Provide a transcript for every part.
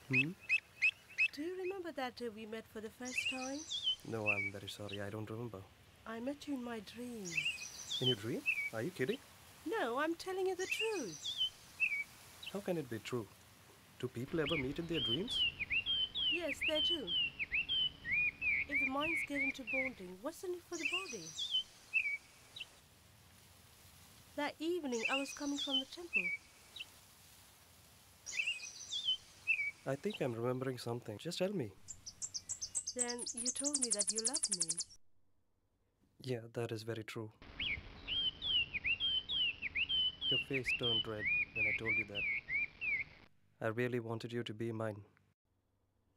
Hmm? Do you remember that day we met for the first time? No, I'm very sorry. I don't remember. I met you in my dream. In your dream? Are you kidding? No, I'm telling you the truth. How can it be true? Do people ever meet in their dreams? Yes, they do. If the minds get into bonding, what's in it for the body? That evening, I was coming from the temple. I think I'm remembering something. Just tell me. Then you told me that you loved me. Yeah, that is very true. Your face turned red when I told you that. I really wanted you to be mine.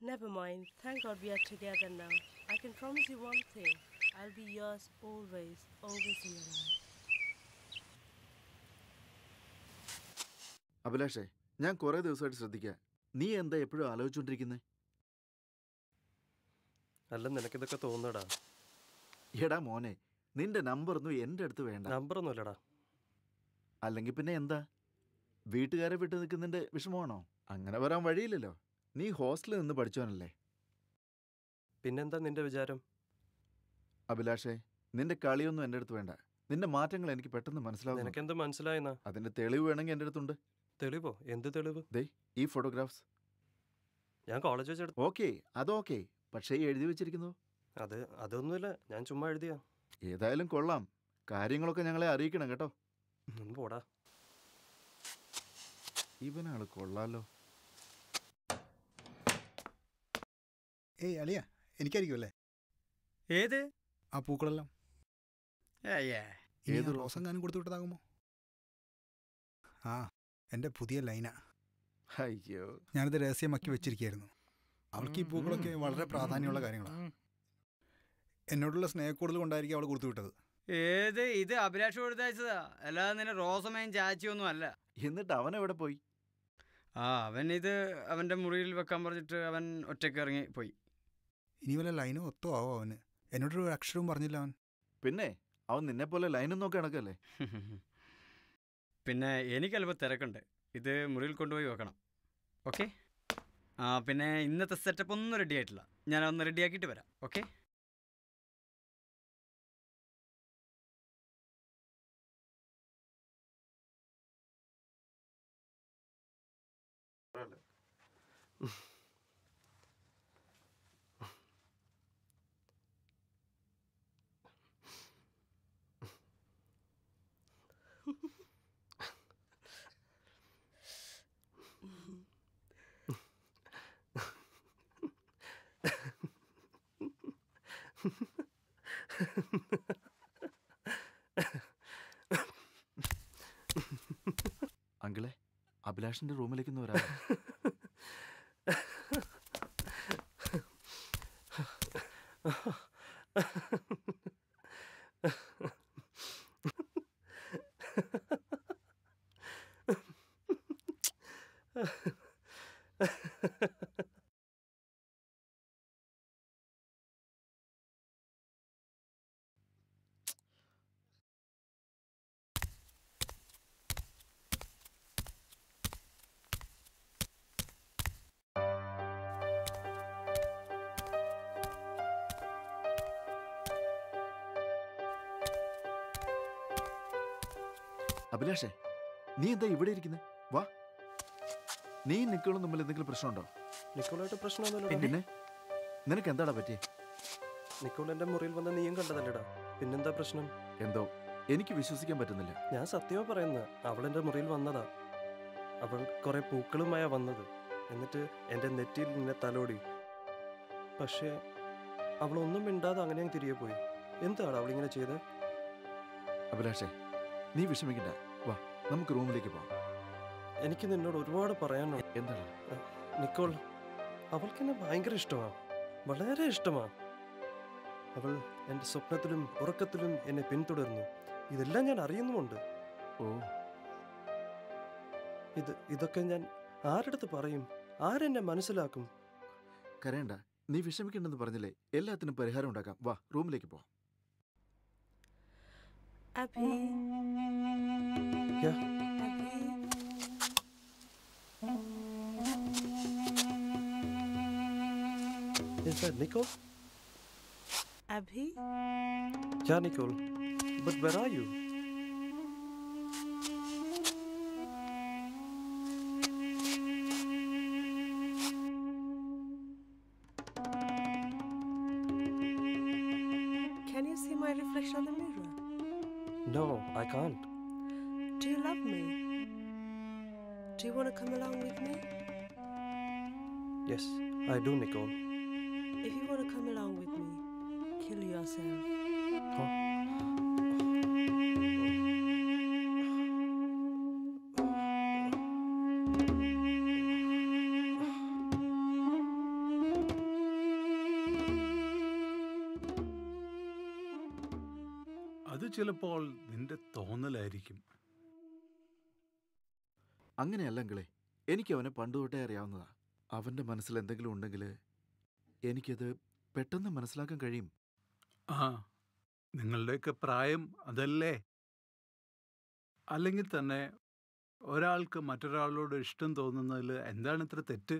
Never mind. Thank God we are together now. I can promise you one thing. I'll be yours always, always in your life. അഭിലാഷേ, ഞാൻ കുറേ ദിവസമായിട്ട് ശ്രദ്ധിക്കുക. നീ എന്താ എപ്പോഴും ആലോചിച്ചുകൊണ്ടിരിക്കുന്നത്? അല്ല നിനക്കിതൊക്കെ തോന്നടാ. എടാ മോനെ, നിന്റെ നമ്പറൊന്നും എൻ്റെ അടുത്ത് വേണ്ട. നമ്പറൊന്നുമില്ലടാ. അല്ലെങ്കിൽ പിന്നെ എന്താ? വീട്ടുകാരെ വിട്ട് നിൽക്കുന്നതിൻ്റെ വിഷമമാണോ? അങ്ങനെ വരാൻ വഴിയില്ലല്ലോ. നീ ഹോസ്റ്റലിൽ നിന്ന് പഠിച്ചവനല്ലേ? പിന്നെന്താ നിന്റെ വിചാരം? അഭിലാഷേ, നിന്റെ കളിയൊന്നും എൻ്റെ അടുത്ത് വേണ്ട. നിന്റെ മാറ്റങ്ങൾ എനിക്ക് പെട്ടെന്ന് മനസ്സിലാവും. നിനക്കെന്ത് മനസ്സിലായെന്നാ? അതിൻ്റെ തെളിവ് വേണമെങ്കിൽ എൻ്റെ അടുത്തുണ്ട്. തെളിവോ? എന്ത് തെളിവ്? ദേ ഈ ഫോട്ടോഗ്രാഫ്സ്. ഞാൻ കോളേജ് വെച്ചെടുത്തു. ഓക്കെ, അതോക്കെ. പക്ഷേ എഴുതി വെച്ചിരിക്കുന്നു? അതൊന്നുമില്ല, ഞാൻ ചുമ്മാ എഴുതിയാ. ഏതായാലും കൊള്ളാം. കാര്യങ്ങളൊക്കെ ഞങ്ങളെ അറിയിക്കണം കേട്ടോ. പോടാ. ഇവനാള് കൊള്ളാലോ. ഏയ് അളിയ, എനിക്കായിരിക്കുമല്ലേ ഏത്? ആ പൂക്കളെല്ലാം ഏത് റോസെങ്ങാനും കൊടുത്തു വിട്ടതാകുമോ? ആ, എൻ്റെ പുതിയ ലൈനാ. അയ്യോ, ഞാനിത് രഹസ്യമാക്കി വെച്ചിരിക്കുകയായിരുന്നു. അവൾക്ക് ഈ പൂക്കളൊക്കെ വളരെ പ്രാധാന്യമുള്ള കാര്യങ്ങളാണ്. എന്നോടുള്ള സ്നേഹക്കൂടുതൽ കൊണ്ടായിരിക്കും അവൾ കൊടുത്തു വിട്ടത്. ഏത്? ഇത് അഭിലാഷ് കൊടുത്തയച്ചതാ, അല്ലാതെ നിന്നെ റോസമയും ചാച്ചിയൊന്നും അല്ല. എന്നിട്ട് അവൻ എവിടെ പോയി? അവൻ ഇത് അവൻ്റെ മുറിയിൽ വെക്കാൻ പറഞ്ഞിട്ട് അവൻ ഒറ്റയ്ക്ക് ഇറങ്ങി പോയി. ഇനി വല്ല ലൈനോ ഒത്തോ ആവോ അവന്? എന്നോടൊരു അക്ഷരവും പറഞ്ഞില്ല അവൻ. പിന്നെ അവൻ നിന്നെ പോലെ ലൈനും നോക്കി നടക്കല്ലേ? പിന്നെ എനിക്കല്പം തിരക്കുണ്ട്, ഇത് മുറിയിൽ കൊണ്ടുപോയി വെക്കണം. ഓക്കെ. പിന്നെ ഇന്നത്തെ സെറ്റപ്പ് ഒന്നും റെഡി ആയിട്ടില്ല, ഞാനൊന്ന് റെഡിയാക്കിയിട്ട് വരാം. ഓക്കെ. അങ്കിളെ, അഭിലാഷിന്റെ റൂമിലേക്ക് വരാം. അഭിലാഷേ, നീ എന്താ ഇവിടെ ഇരിക്കുന്നത്? വാ. നീ നിക്കോളും തമ്മിൽ എന്തെങ്കിലും പ്രശ്നമുണ്ടോ? നിക്കോളായിട്ട് പ്രശ്നമൊന്നുമില്ല. പിന്നെ നിനക്ക് എന്താടാ പറ്റിയേ? നിക്കോളിന്റെ മുറിയിൽ വന്ന നീയും കണ്ടതല്ലേടാ, പിന്നെന്താ പ്രശ്നം? എന്തോ എനിക്ക് വിശ്വസിക്കാൻ പറ്റുന്നില്ല. ഞാൻ സത്യമാ പറയുന്നത്. അവളെന്റെ മുറിയിൽ വന്നതാ. അവൾ കുറെ പൂക്കളുമായാ വന്നത്. എന്നിട്ട് എൻ്റെ നെറ്റിയിൽ നിന്നെ തലോടി. പക്ഷേ അവളൊന്നും മിണ്ടാതെ അങ്ങനെ അങ്ങ് തിരികെ പോയി. എന്താണ് അവളിങ്ങനെ ചെയ്ത്? അഭിലാഷേ, നീ വിഷമിക്കണ്ട. വാ, നമുക്ക് റൂമിലേക്ക് പോവാം. എനിക്ക് നിന്നോട് ഒരുപാട് പറയാനുണ്ട്. എന്താണ്? നിക്കോൾ, അവൾക്കെന്നെ ഭയങ്കര ഇഷ്ടമാണ്, വളരെ ഇഷ്ടമാണ്. അവൾ എൻ്റെ സ്വപ്നത്തിലും ഉറക്കത്തിലും എന്നെ പിന്തുടരുന്നു. ഇതെല്ലാം ഞാൻ അറിയുന്നുമുണ്ട്. ഓ, ഇതൊക്കെ ഞാൻ ആരടുത്ത് പറയും? ആരെന്നെ മനസ്സിലാക്കും? കരയണ്ട, നീ വിഷമിക്കണ്ടെന്ന് പറഞ്ഞില്ലേ. എല്ലാത്തിനും പരിഹാരം ഉണ്ടാക്കാം. വാ, റൂമിലേക്ക് പോവാം. Abhi. Yeah. Abhi. Is that Nicole? Abhi? Yeah, Nicole. But where are you? Can you see my reflection on the mirror? No, I can't. Do you love me? Do you want to come along with me? Yes, I do, Nicole. If you want to come along with me, kill yourself. അത് ചിലപ്പോൾ നിന്റെ തോന്നലായിരിക്കും. അങ്ങനെയല്ല അങ്കിളെ, എനിക്ക് അവനെ പണ്ട് തൊട്ടേ അറിയാവുന്നതാ. അവൻ്റെ മനസ്സിൽ എന്തെങ്കിലും ഉണ്ടെങ്കിൽ എനിക്കത് പെട്ടെന്ന് മനസ്സിലാക്കാൻ കഴിയും. ആ, നിങ്ങളുടെയൊക്കെ പ്രായം അതല്ലേ? അല്ലെങ്കിൽ തന്നെ ഒരാൾക്ക് മറ്റൊരാളോട് ഇഷ്ടം തോന്നുന്നതിൽ എന്താണ് ഇത്ര തെറ്റ്?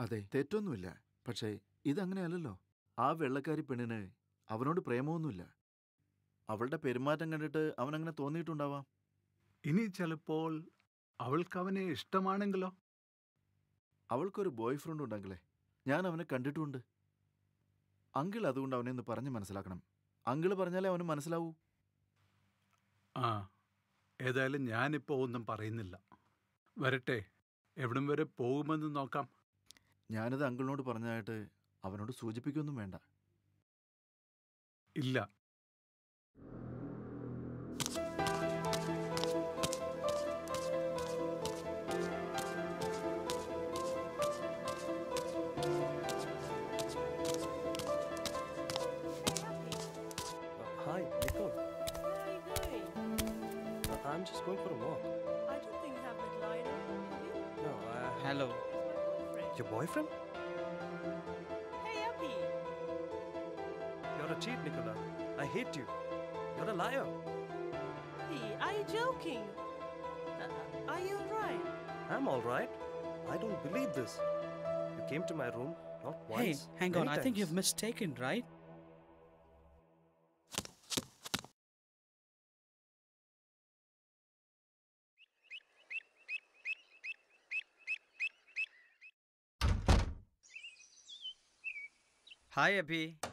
അതെ, തെറ്റൊന്നുമില്ല. പക്ഷേ ഇതങ്ങനെയല്ലല്ലോ. ആ വെള്ളക്കാരി പെണ്ണിന് അവനോട് പ്രേമമൊന്നുമില്ല. അവളുടെ പെരുമാറ്റം കണ്ടിട്ട് അവനങ്ങനെ തോന്നിയിട്ടുണ്ടാവാം. ഇനി ചിലപ്പോൾ അവൾക്ക് അവനെ ഇഷ്ടമാണെങ്കിലോ? അവൾക്കൊരു ബോയ് ഫ്രണ്ട് ഉണ്ടെങ്കിലേ, ഞാൻ അവനെ കണ്ടിട്ടുമുണ്ട്. അങ്കിൾ അതുകൊണ്ട് അവനെ ഒന്ന് പറഞ്ഞ് മനസ്സിലാക്കണം. അങ്കിള് പറഞ്ഞാലേ അവന് മനസ്സിലാവൂ. ആ, ഏതായാലും ഞാനിപ്പോൾ ഒന്നും പറയുന്നില്ല. വരട്ടെ, എവിടം വരെ പോകുമെന്ന് നോക്കാം. ഞാനിത് അങ്കിളിനോട് പറഞ്ഞതായിട്ട് അവനോട് സൂചിപ്പിക്കൊന്നും വേണ്ട. ഇല്ല. Hi, Nicole. Where are you going? I'm just going for a walk. I don't think you have met Lionel, have you? No, hello. He's my boyfriend. your boyfriend? Hey, Abhi. You're a cheat, Nicola. I hate you. You're a liar. Abhi, are you joking? Are you alright? I'm all right. I don't believe this. You came to my room not once. Hey, hang on. many I think times. you've mistaken, right? Hi, Abhi.